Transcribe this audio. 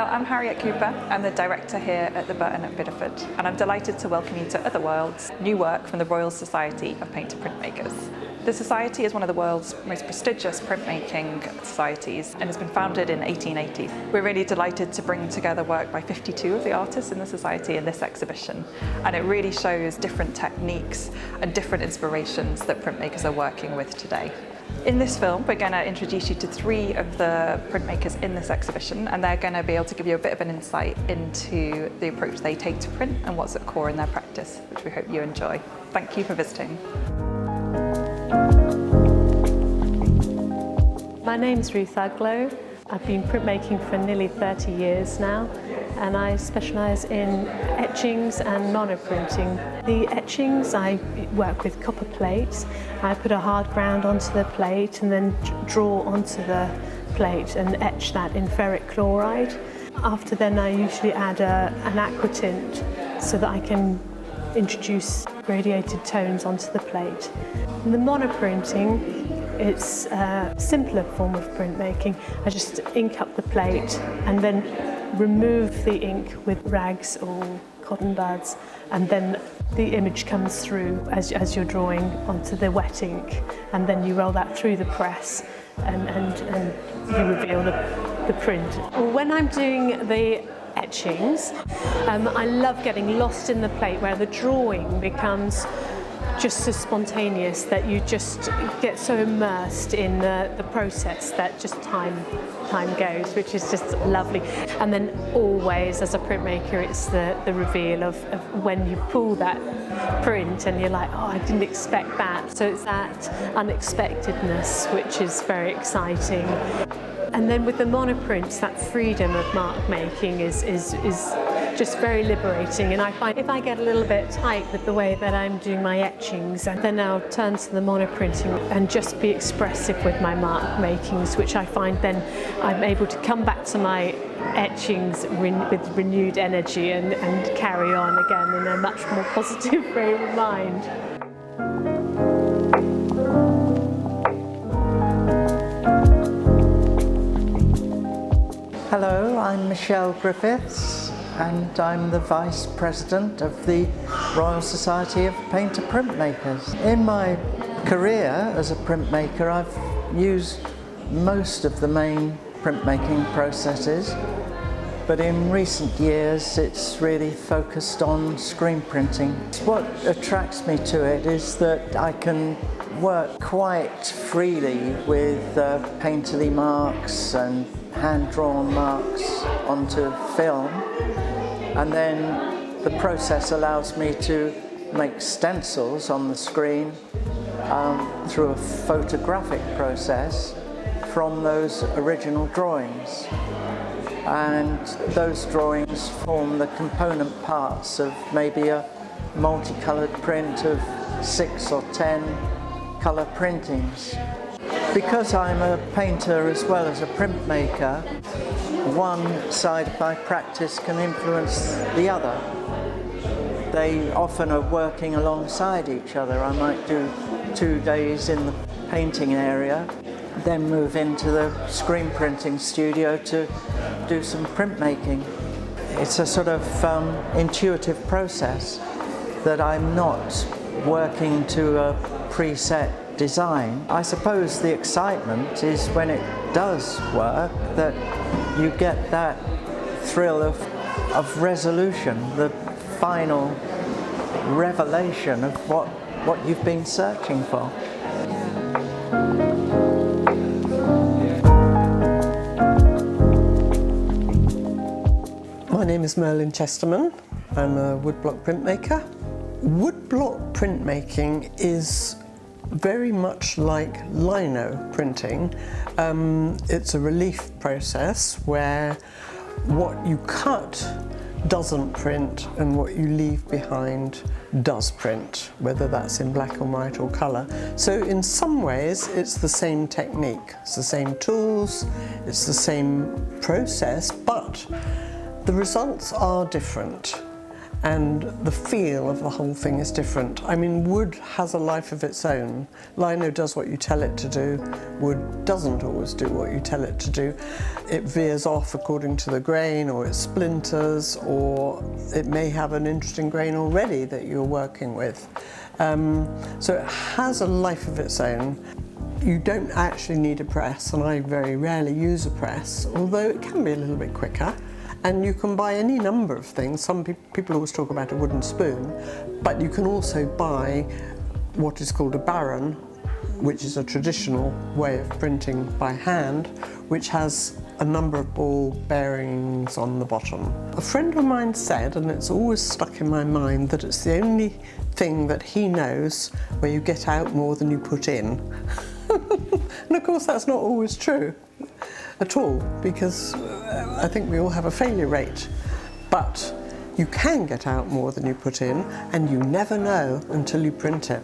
I'm Harriet Cooper. I'm the director here at the Burton at Bideford, and I'm delighted to welcome you to Other Worlds, new work from the Royal Society of Painter Printmakers. The Society is one of the world's most prestigious printmaking societies and has been founded in 1880. We're really delighted to bring together work by 52 of the artists in the Society in this exhibition, and it really shows different techniques and different inspirations that printmakers are working with today. In this film, we're going to introduce you to 3 of the printmakers in this exhibition, and they're going to be able to give you a bit of an insight into the approach they take to print and what's at core in their practice, which we hope you enjoy. Thank you for visiting. My name's Ruth Uglow. I've been printmaking for nearly 30 years now, and I specialise in etchings and monoprinting. The etchings, I work with copper plates. I put a hard ground onto the plate and then draw onto the plate and etch that in ferric chloride. After then I usually add an aqua tint so that I can introduce gradiated tones onto the plate. In the monoprinting, it's a simpler form of printmaking. I just ink up the plate and then remove the ink with rags or cotton buds, and then the image comes through as you're drawing onto the wet ink, and then you roll that through the press and you reveal the print. When I'm doing the etchings, I love getting lost in the plate where the drawing becomes just so spontaneous that you just get so immersed in the process that just time goes, which is just lovely. And then always, as a printmaker, it's the reveal of when you pull that print and you're like, oh, I didn't expect that. So it's that unexpectedness which is very exciting. And then with the monoprints, that freedom of mark making is just very liberating, and I find if I get a little bit tight with the way that I'm doing my etchings, then I'll turn to the monoprinting and just be expressive with my mark makings, which I find then I'm able to come back to my etchings with renewed energy and carry on again in a much more positive frame of mind. Hello, I'm Michelle Griffiths, and I'm the Vice President of the Royal Society of Painter Printmakers. In my career as a printmaker, I've used most of the main printmaking processes, but in recent years it's really focused on screen printing. What attracts me to it is that I can work quite freely with painterly marks and hand-drawn marks onto film, and then the process allows me to make stencils on the screen through a photographic process from those original drawings, and those drawings form the component parts of maybe a multicoloured print of 6 or 10 colour printings. Because I'm a painter as well as a printmaker, one side of my practice can influence the other. They often are working alongside each other. I might do 2 days in the painting area, then move into the screen printing studio to do some printmaking. It's a sort of intuitive process that I'm not working to a preset design. I suppose the excitement is when it does work, that you get that thrill of resolution, the final revelation of what you've been searching for. My name is Merlin Chesterman. I'm a woodblock printmaker. Woodblock printmaking is very much like lino printing. It's a relief process where what you cut doesn't print and what you leave behind does print, whether that's in black and white or colour. So in some ways it's the same technique, it's the same tools, it's the same process, but the results are different. and the feel of the whole thing is different. I mean, wood has a life of its own. Lino does what you tell it to do. Wood doesn't always do what you tell it to do. It veers off according to the grain, or it splinters, or it may have an interesting grain already that you're working with. So it has a life of its own. You don't actually need a press, and I very rarely use a press, although it can be a little bit quicker. And you can buy any number of things. Some people always talk about a wooden spoon, but you can also buy what is called a baron, which is a traditional way of printing by hand, which has a number of ball bearings on the bottom. A friend of mine said, and it's always stuck in my mind, that it's the only thing that he knows where you get out more than you put in. And of course that's not always true at all, because I think we all have a failure rate. But you can get out more than you put in, and you never know until you print it.